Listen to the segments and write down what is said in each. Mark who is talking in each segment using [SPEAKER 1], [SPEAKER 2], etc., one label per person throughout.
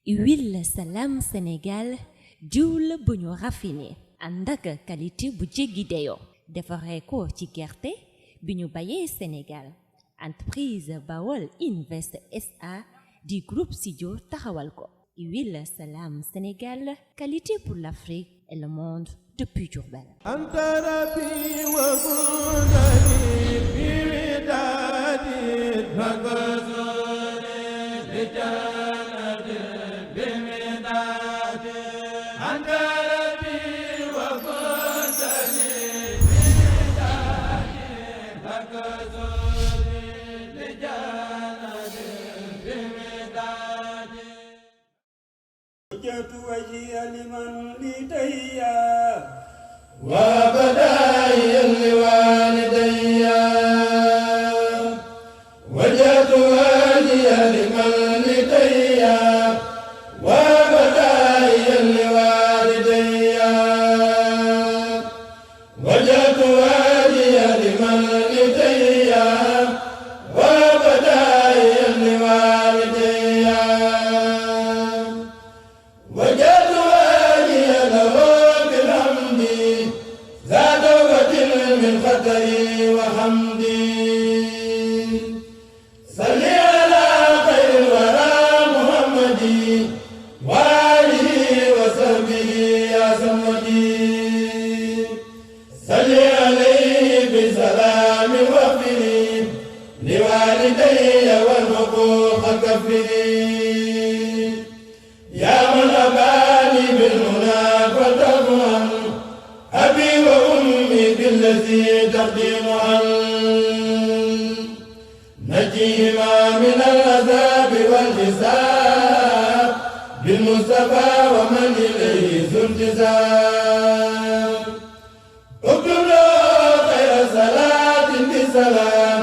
[SPEAKER 1] huile Salam Sénégal diw la bu ñu raffiné ànd ak qualité bu jéggi dayoo defaree ko ci gerte bi ñu bayee Sénégal entreprise Bawol Invest SA du groupe Sidio taxawal ko huile Salam Sénégal qualité pour l'Afrique et le monde depuis Diourbel.
[SPEAKER 2] وجهت وجهي لمن لديا وبدايا لوالدي وجهت وجهي لمن لديا وبدايا لوالدي وجهت وجهي لمن لديا وبدايا لوالدي وجدت واجي له بالحمد ذا توبة من خطئي وحمدي صل على خير الورى محمد وآله وصحبه يا سمدي صل عليه بسلام وغفري لوالدي والحقوق كفري يا من أباني بالمنى فتفهم أبي وأمي بالذي تقديم عن نجيهما من العذاب والحساب بالمصطفى ومن إليه ذو انتساب اكتب له خير صلاة بسلام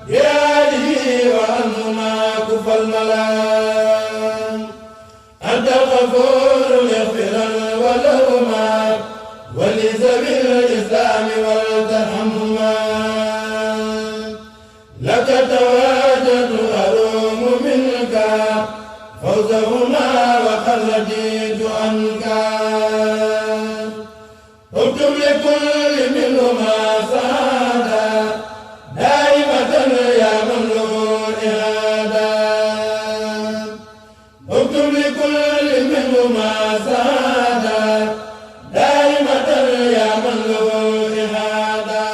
[SPEAKER 2] بآله وعنهما كفى الملام أنت الغفور مغفرا ولهما ولذوي الإسلام ولترحمهما لك تواجد أروم منك فوزهما وقد رديت عنك اكتب لكل منهما سعادة دائمة يا من له إرادة اكتب لكل منهما سعادة دائمة يا من له إرادة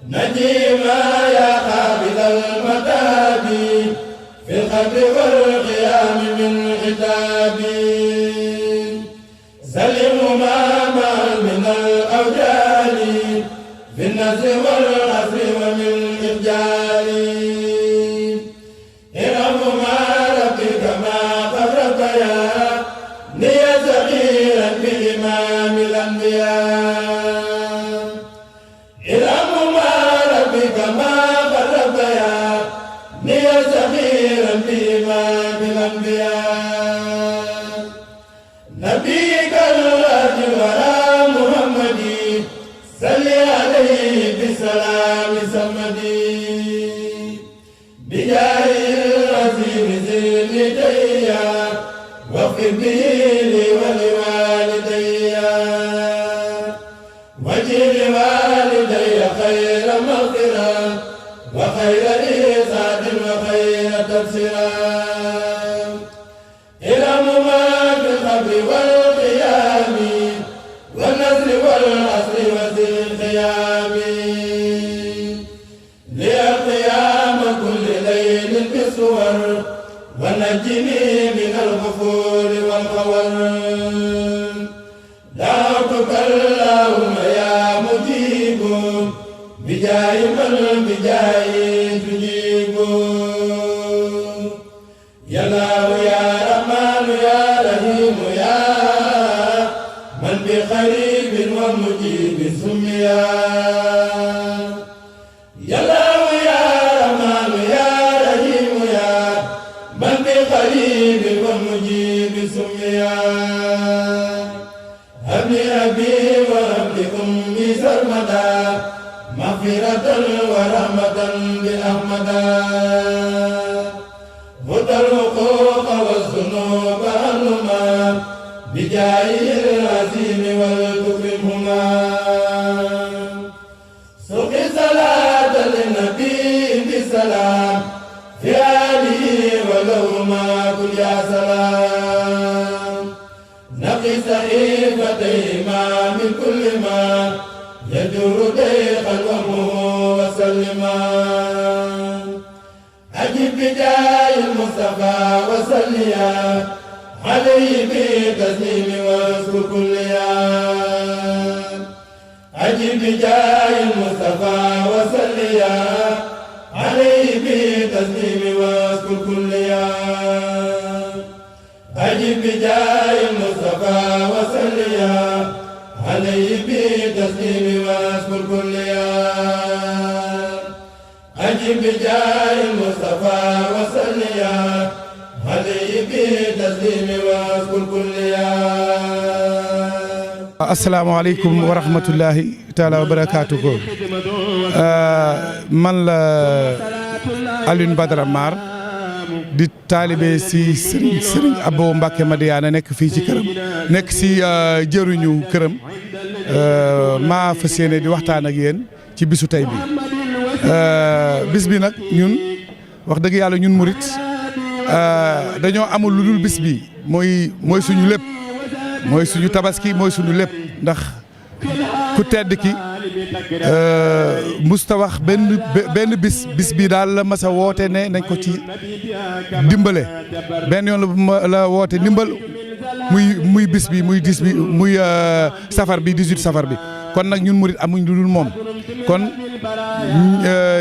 [SPEAKER 2] نجيما يا قابل المتاب في القبر والقيام من عتابي سلمهما معا من الأوجال في النزل والعصر ومن الإرجال إرحمهما ربي كما قربيا لي صغيرا بإمام الأنبياء إرحمهما ربي كما قربيا لي صغيرا بإمام الأنبياء نبيك الذي ورى محمدي صل عليه بسلام سمدي بجاه العظيم زين لديا واغفر به لي ولوالدي واجعل لوالدي خير مغفرة وخير إيصاد وخير تبصرة إرحمهما في القبر والقيام والنزل والعصر وذي القيام للقيام كل ليل بصور ونجني من الغفور والخور دعوتك اللهم يا مجيب بجاه من بجاه تجيب يا الله يا رحمن يا رحيم يا من بقريب ومجيب سميا يا الله يا رحمن يا رحيم يا من بقريب ومجيب سميا هب لي أبي وهب لي أمي سرمدا مغفرة ورحمة بأحمدا هدى الحقوق والزهد وما كن يا سلام نقي صحيفتيهما من كل ما يجر ضيق الوهم وسلما أجب بجاه المصطفى وسليا عليه بتسليم واذكر كليا أجب بجاه المصطفى وسليا عليه بتسليم واذكر كليا أجب بجاه المصطفى وسليا عليه بتسليم واذكر كليا أجب بجاه المصطفى وسليا عليه بتسليم واذكر كليا
[SPEAKER 3] السلام عليكم ورحمة الله تعالى وبركاته. من لا Alioune Badara Mar di taalibe si Serigne Abo Mbacké Madiyana nekk fii ci këram nekk si jëruñu këram maa fas yéene di waxtaan ak yéen ci bisu tey bi bis bi nag ñun wax dëgg yàlla ñun murit dañoo amul lu dul bis bi mooy suñu lépp mooy suñu tabaski mooy suñu lépp ndax ku tedd ki musta wax benn bis bi daal la mas a woote ne nañ ko ci dimbale benn yoon la woote ndimbal muy bis bi muy 10 bi muy safar bi 18 safar bi kon nag ñun murit amuñ lu dul moom kon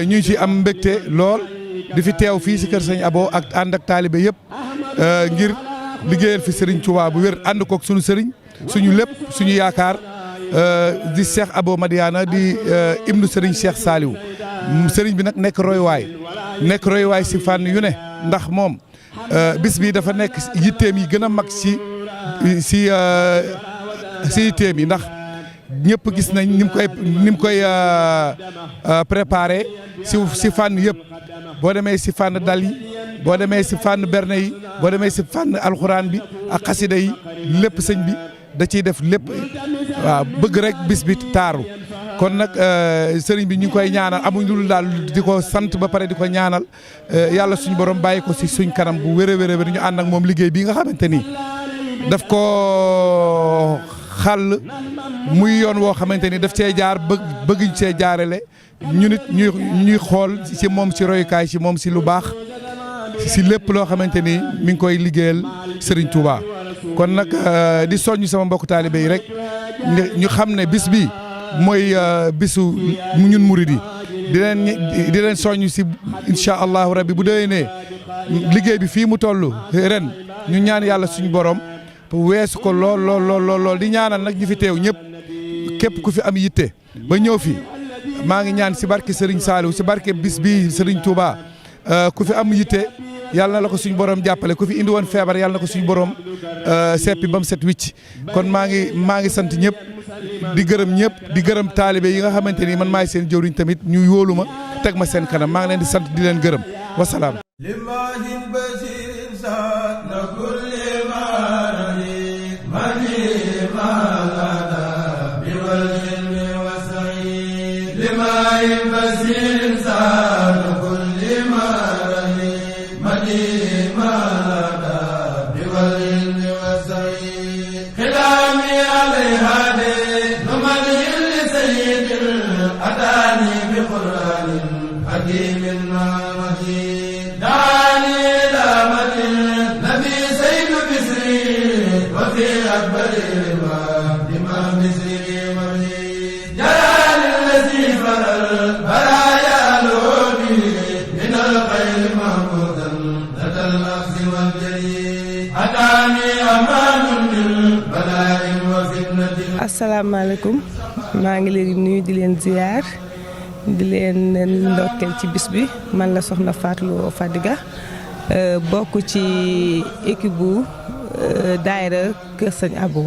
[SPEAKER 3] ñu ci am mbégte lool di fi teew fii si kër Sëñ Abo ak ànd ak taalibe yëpp ngir liggéeyal fi Serigne Touba bu wér ànd kook suñu Serigne suñu lépp suñu yaakaar di Cheikh Abo Madiyana di ibnu Serigne Cheikh Saliou Serigne bi nag nekk roywaay si fànn yu ne ndax moom bis bi dafa nekk yitteem yi gën a mag si yitteem yi ndax ñëpp gis nañ ni mu koy préparé si fànn yëpp boo demee si fànn dal yi boo demee si fànn berne yi boo demee si fànn alxuraan bi ak xasida yi lépp sëñ bi da ciy def lépp waaw bëgg rek bis bi taaru kon nag sëriñ bi ñu ngi koy ñaanal amuñ lu daal di ko sant ba pare di ko ñaanal yàlla suñu borom bàyyi ko si suñ kanam bu wér a wér ñu ànd ak moom liggéey bii nga xamante ni daf ko xàll muy yoon woo xamante ni daf cee jaar bëgguñ cee jaarale ñu nit ñuy xool si moom si royukaay si moom si lu baax si lépp loo xamante ni mi ngi koy liggéeyal Serigne Touba kon nag di soññ sama mbokk taalibe yi rek ñu xam ne bis bi mooy bisu ñun murid yi di leen soññ si incha allahu rabbi bu déwénee liggéey bi fii mu toll ren ñu ñaan yàlla suñu borom weesu ko lool di ñaanal nag ñu fi teew ñëpp képp ku fi am yitte ba ñëw fi maa ngi ñaan si barke Serigne Saliou si barke bis bi Serigne Touba ku fi am yitte yàlla na la ko suñu borom jàppale ku fi indi woon feebar yàlla na ko suñu borom seppi ba mu set wicc kon maa ngi sant ñëpp di gërëm ñëpp di gërëm taalibe yi nga xamante ni man maay seen jëwriñ tamit ñu yóolu ma teg ma seen kanam maa ngi leen di sant di leen gërëm wasalaam.
[SPEAKER 4] asalaamaaleykum maa ngi leen di nuyu di leen ziar di leen ndokkeel ci bis bi man la soxna Fatou Fadiga bokk ci équipe bu daayira Kër Sëñ Abo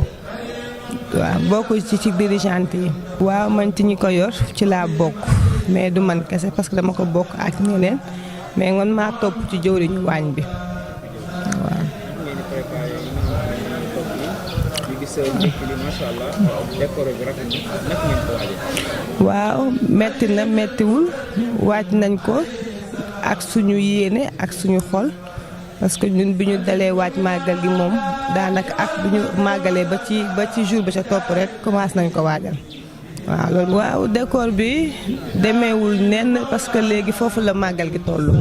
[SPEAKER 4] waaw bokk ci dirigeante yi. waaw man ci ñi ko yor ci laa bokk mais du man kese parce que dama ko bokk ak ñeneen mais man maa topp ci jëwriñu waañ bi waaw. waaw metti na mettiwul waaj nañ ko ak suñu yéene ak suñu xol parce que ñun bi ñu dalee waaj màggal gi moom daanaka ak bu ñu màggalee ba ci jour ba ca topp rek commencé nañ ko waajal waaw loolu. waaw décor bi demeewul nenn parce que léegi foofu la màggal gi tollu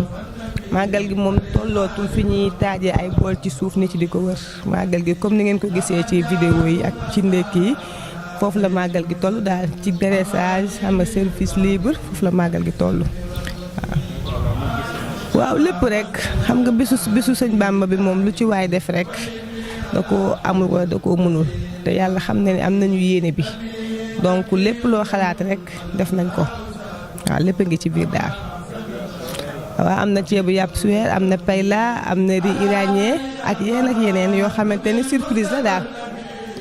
[SPEAKER 4] màggal gi moom tollootul fi ñuy taajee ay bool ci suuf nit ci di ko wër màggal gi comme ni ngeen ko gisee ci vidéo yi ak ci ndekki yi foofu la màggal gi toll daal ci dressage xam nga service libre foofu la màggal gi toll waaw lépp rek xam nga bisu sëñ Bàmba bi moom lu ci waay def rek da koo amul wala da koo mënul te yàlla xam na ne am nañu yéene bi donc lépp loo xalaat rek def nañ ko waaw lépp a ngi ci biir daal. waaw am na ceebu yàpp suweer am na payla am na riz iranien ak yeneen yoo xamante ni surprise la daal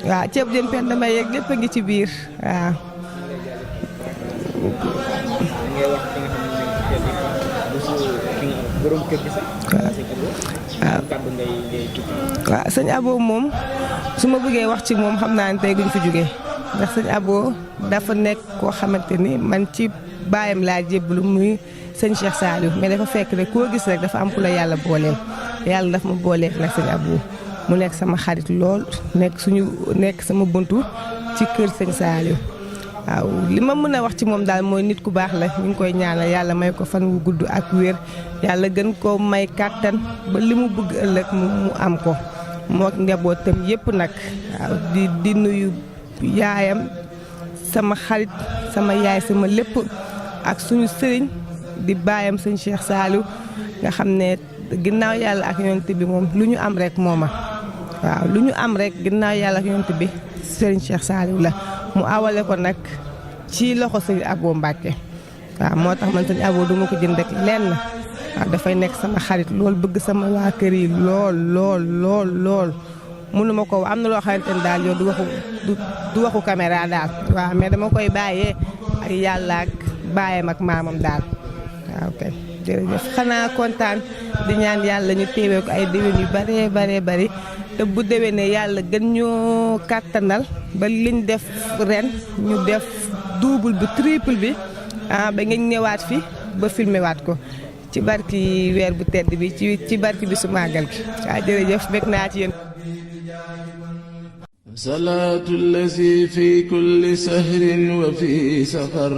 [SPEAKER 4] waaw ceebu jën pen damay yeeg lépp a ngi ci biir waaw. waaw sëñ Abo moom su ma bëggee wax ci moom xam naa ne tey duñ fi jóge ndax sëñ Abo dafa nekk koo xamante ni man ci baayam laa jébbalu muy sëñ Cheikh Saliou mais dafa fekk rek koo gis rek dafa am ku la yàlla booleel yàlla daf ma booleek nag sëñ Abo mu nekk sama xarit lool nekk sama buntu ci kër sëñ Saliou waaw li ma mën a wax ci moom daal mooy nit ku baax la ñu ngi koy ñaanal yàlla may ko fan wu gudd ak wér yàlla gën koo may kàttan ba li mu bëgg ëllëg mu am ko moo njabootam yépp nag waaw di nuyu yaayam sama xarit sama yaay sama lépp ak suñu sëriñ di baayam sëñ Cheikh Saliou nga xam ne ginnaaw yàlla ak yonent bi moom lu ñu am rek mooma waaw lu ñu am rek ginnaaw yàlla ak yonent bi sëriñ Cheikh Saliou la mu awale ko nag ci loxo sëñ Abo Mbàkke waaw moo tax man sëñ Abo duma ko jënd rek lenn waaw dafay nekk sama xarit lool bëgg sama waa kër yi lool mënuma ko am na loo xamante ne daal yow du waxu caméra daal waaw mais dama koy bàyyee ak yàlla ak baayam ak maamam daal waaw kay jërëjëf xanaa kontaan di ñaan yàlla ñu teewee ko ay déwén yu baree bari te bu déwénee yàlla gën ñoo kàttanal ba liñ def ren ñu def double bi triple bi ba ngeen ñëwaat fi ba filmé waat ko ci barki weer bu tedd bi ci barki bi su màggal gi waaw jërëjëf bég naa ci yéen.
[SPEAKER 2] salaatu lazi fi kulli sahrin wa fi safar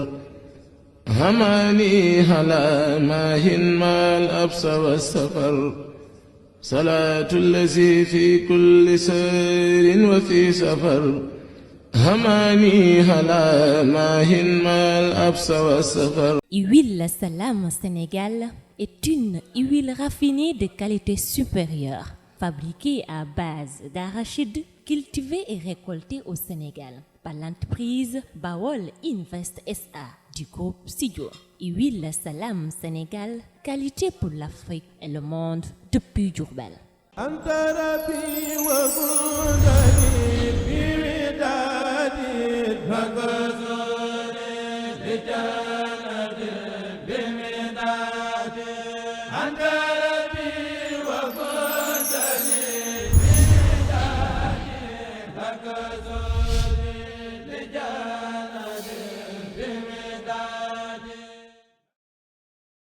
[SPEAKER 2] هماني هلا ماهن ما الأبس والسفر صلاة الذي في كل سير وفي سفر هماني هلا ماهن ما الأبس والسفر.
[SPEAKER 1] Huile Salam Sénégal est une huile raffinée de qualité supérieure, fabriquée à base d'arachide cultivé et récolté au Sénégal par l'entreprise Bawol Invest SA du groupe Sidio. Huile Salam Sénégal, qualité pour l'Afrique et le monde depuis Diourbel.
[SPEAKER 2] anta